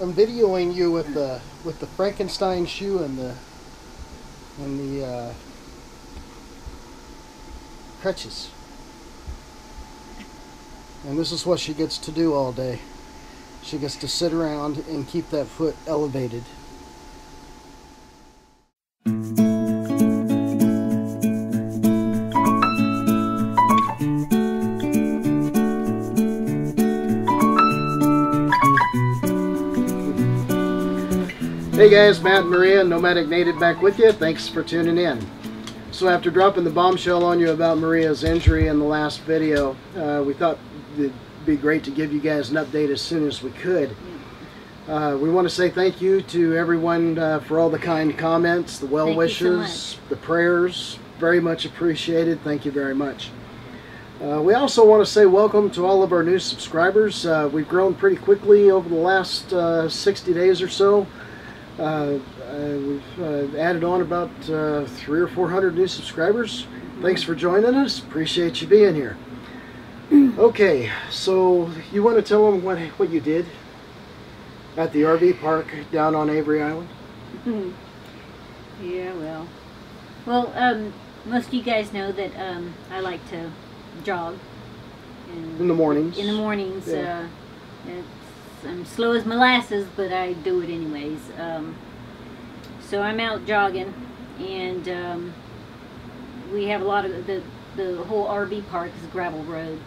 I'm videoing you with the Frankenstein shoe and the crutches. And this is what she gets to do all day. She gets to sit around and keep that foot elevated. Hey guys, Matt and Maria, Nomadic Native back with you. Thanks for tuning in. So after dropping the bombshell on you about Maria's injury in the last video, we thought it'd be great to give you guys an update as soon as we could. We want to say thank you to everyone for all the kind comments, the well wishes, the prayers. Very much appreciated. Thank you very much. We also want to say welcome to all of our new subscribers. We've grown pretty quickly over the last 60 days or so. We've added on about 300 or 400 new subscribers. Thanks for joining us. Appreciate you being here. Okay, so you want to tell them what you did at the RV park down on Avery Island? Yeah, well, most of you guys know that I like to jog in the mornings. In the mornings, yeah. I'm slow as molasses, but I do it anyways. So I'm out jogging, and we have a lot of the whole RV park is a gravel road,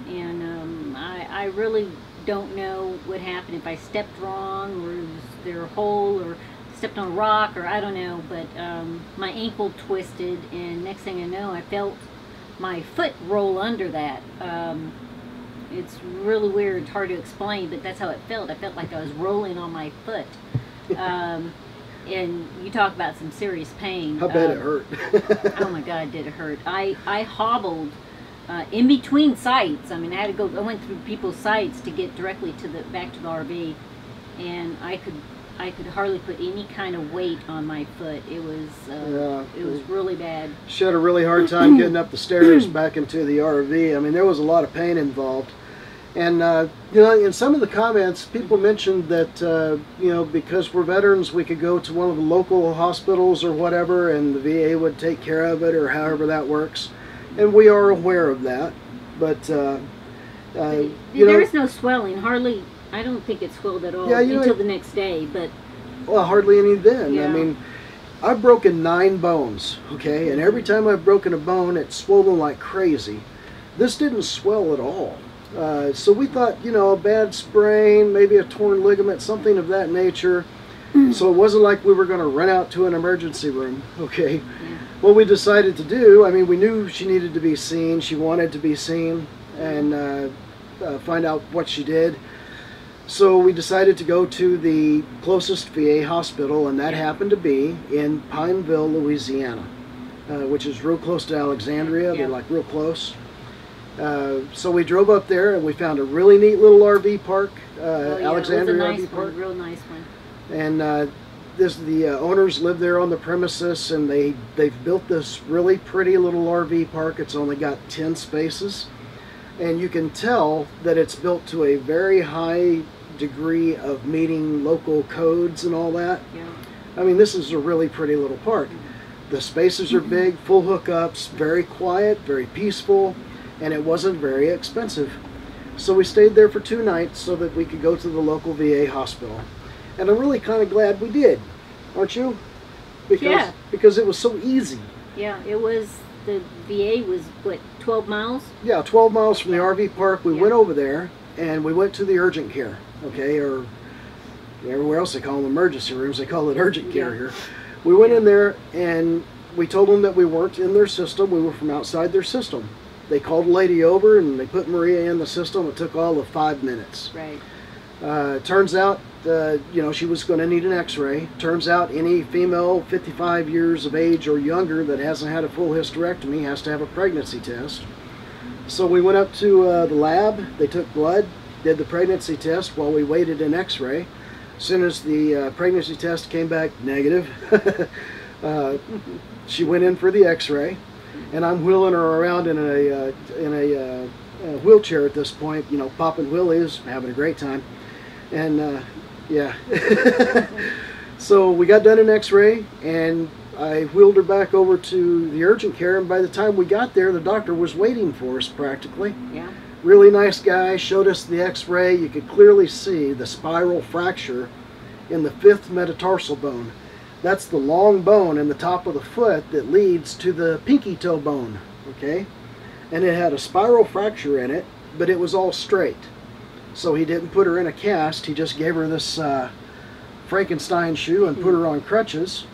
and I really don't know what happened, if I stepped wrong, or was there a hole, or stepped on a rock, or I don't know, but my ankle twisted, and next thing I know, I felt my foot roll under that. It's really weird, it's hard to explain, but that's how it felt. I felt like I was rolling on my foot. And you talk about some serious pain. How bad it hurt. Oh my God, did it hurt. I hobbled in between sites. I mean, I went through people's sites to get directly to back to the RV, and I could hardly put any kind of weight on my foot. It was it was really bad. She had a really hard time getting up the stairs back into the RV. I mean, there was a lot of pain involved. And you know, in some of the comments, people mentioned that you know, because we're veterans, we could go to one of the local hospitals or whatever, and the VA would take care of it, or however that works. And we are aware of that, but you know, there is no swelling. Hardly. I don't think it swelled at all, yeah, you know, until the next day. But well, hardly any then. Yeah. I mean, I've broken 9 bones, okay, and every time I've broken a bone, it's swollen like crazy. This didn't swell at all. So we thought, you know, a bad sprain, maybe a torn ligament, something of that nature. So it wasn't like we were going to run out to an emergency room, okay. Yeah. What we decided to do, I mean, we knew she needed to be seen. She wanted to be seen and find out what she did. So we decided to go to the closest VA hospital, and that happened to be in Pineville, Louisiana, which is real close to Alexandria. Yeah. They're like real close. So we drove up there, and we found a really neat little RV park, Oh, yeah, Alexandria it was a nice RV park. one, real nice one. And the owners live there on the premises, and they've built this really pretty little RV park. It's only got 10 spaces, and you can tell that it's built to a very high degree of meeting local codes and all that. Yeah. I mean, this is a really pretty little park. The spaces are big, full hookups, very quiet, very peaceful, and it wasn't very expensive. So we stayed there for 2 nights so that we could go to the local VA hospital. And I'm really kind of glad we did, aren't you? Because it was so easy. Yeah, it was, the VA was, what, 12 miles? Yeah, 12 miles from the RV park. We Yeah. went over there, and we went to the urgent care, okay, or everywhere else they call them emergency rooms, they call it urgent care Yeah. here. We went in there, and we told them that we weren't in their system. We were from outside their system. They called a lady over, and they put Maria in the system. It took all of 5 minutes. Right. Turns out, you know, she was going to need an x-ray. Turns out any female 55 years of age or younger that hasn't had a full hysterectomy has to have a pregnancy test. So we went up to the lab. They took blood, did the pregnancy test while we waited an x-ray. As soon as the pregnancy test came back negative, she went in for the x-ray. And I'm wheeling her around in a wheelchair at this point, you know, popping wheelies, having a great time. And Yeah. So we got done an x-ray, and I wheeled her back over to the urgent care, and by the time we got there, the doctor was waiting for us practically. Yeah. Really nice guy, showed us the x-ray. You could clearly see the spiral fracture in the 5th metatarsal bone. That's the long bone in the top of the foot that leads to the pinky toe bone, okay? And it had a spiral fracture in it, but it was all straight. So he didn't put her in a cast, he just gave her this Frankenstein shoe and put her on crutches,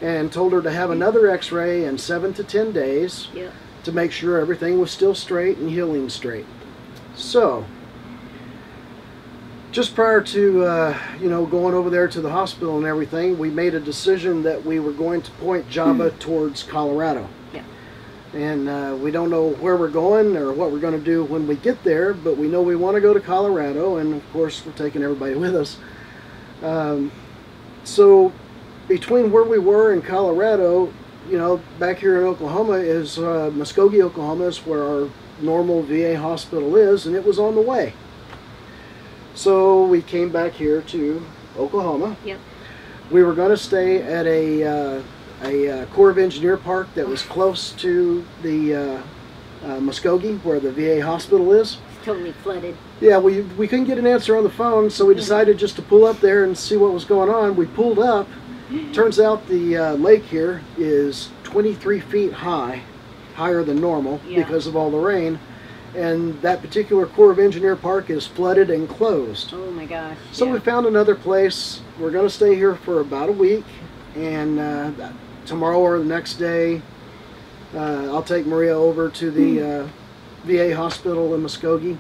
and told her to have another x-ray in 7 to 10 days to make sure everything was still straight and healing straight. So, just prior to you know, going over there to the hospital and everything, we made a decision that we were going to point Java towards Colorado. Yeah. And we don't know where we're going or what we're going to do when we get there, but we know we want to go to Colorado, and of course we're taking everybody with us. So between where we were in Colorado, you know, back here in Oklahoma is Muskogee, Oklahoma is where our normal VA hospital is, and it was on the way. So we came back here to Oklahoma. Yep. We were going to stay at a Corps of Engineer park that was close to the Muskogee, where the VA hospital is. It's totally flooded. Yeah, we couldn't get an answer on the phone, so we decided just to pull up there and see what was going on. We pulled up. Turns out the lake here is 23 feet high, higher than normal because of all the rain. And that particular Corps of Engineer park is flooded and closed. Oh my gosh. So we found another place. We're going to stay here for about a week, and tomorrow or the next day I'll take Maria over to the VA hospital in Muskogee,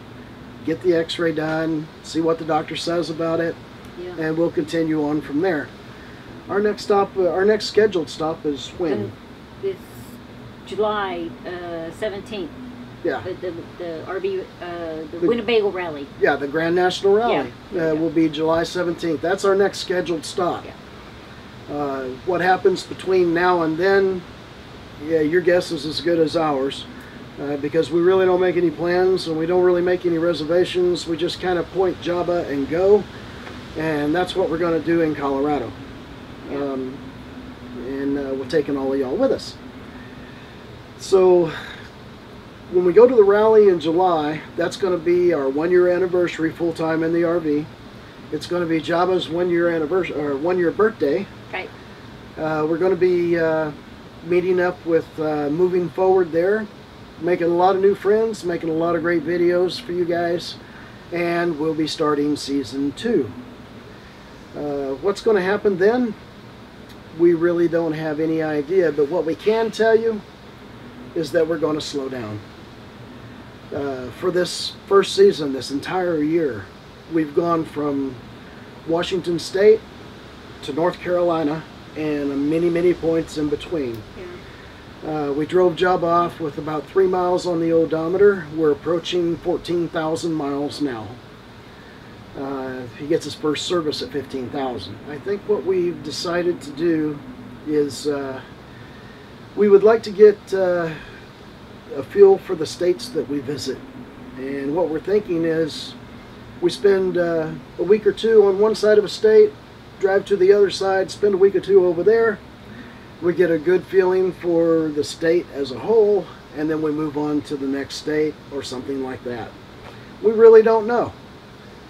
get the x-ray done, see what the doctor says about it, and we'll continue on from there. Our next stop, our next scheduled stop is when? It's July 17th. Yeah. The RV, the Winnebago Rally. Yeah, the Grand National Rally will be July 17th. That's our next scheduled stop. Yeah. What happens between now and then, yeah, your guess is as good as ours, because we really don't make any plans and we don't really make any reservations. We just kind of point Java and go, and that's what we're going to do in Colorado. Yeah. And we're taking all of y'all with us. So when we go to the rally in July, that's going to be our 1-year anniversary full-time in the RV. It's going to be Java's 1-year anniversary, or 1-year birthday. Right. We're going to be meeting up with Moving Forward there, making a lot of new friends, making a lot of great videos for you guys, and we'll be starting season 2. What's going to happen then? We really don't have any idea, but what we can tell you is that we're going to slow down. For this first season, this entire year, we've gone from Washington State to North Carolina and many points in between. Yeah. We drove Java off with about 3 miles on the odometer. We're approaching 14,000 miles now. He gets his first service at 15,000. I think what we've decided to do is we would like to get a feel for the states that we visit. And what we're thinking is we spend a week or two on one side of a state, drive to the other side, spend a week or two over there. We get a good feeling for the state as a whole, and then we move on to the next state or something like that. We really don't know.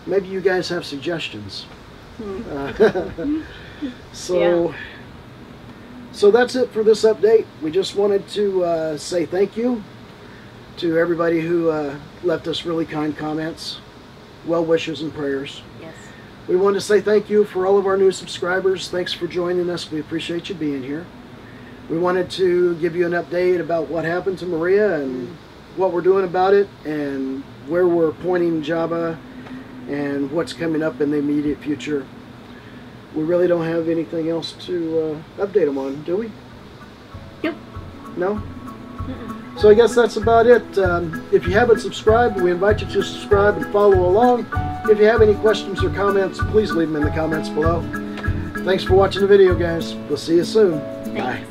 Maybe you guys have suggestions. So that's it for this update. We just wanted to say thank you to everybody who left us really kind comments, well wishes and prayers. Yes. We wanted to say thank you for all of our new subscribers. Thanks for joining us. We appreciate you being here. We wanted to give you an update about what happened to Maria and what we're doing about it and where we're pointing Java and what's coming up in the immediate future. We really don't have anything else to update them on, do we? Nope. No? So I guess that's about it. If you haven't subscribed, we invite you to subscribe and follow along. If you have any questions or comments, please leave them in the comments below. Thanks for watching the video, guys. We'll see you soon. Thanks. Bye.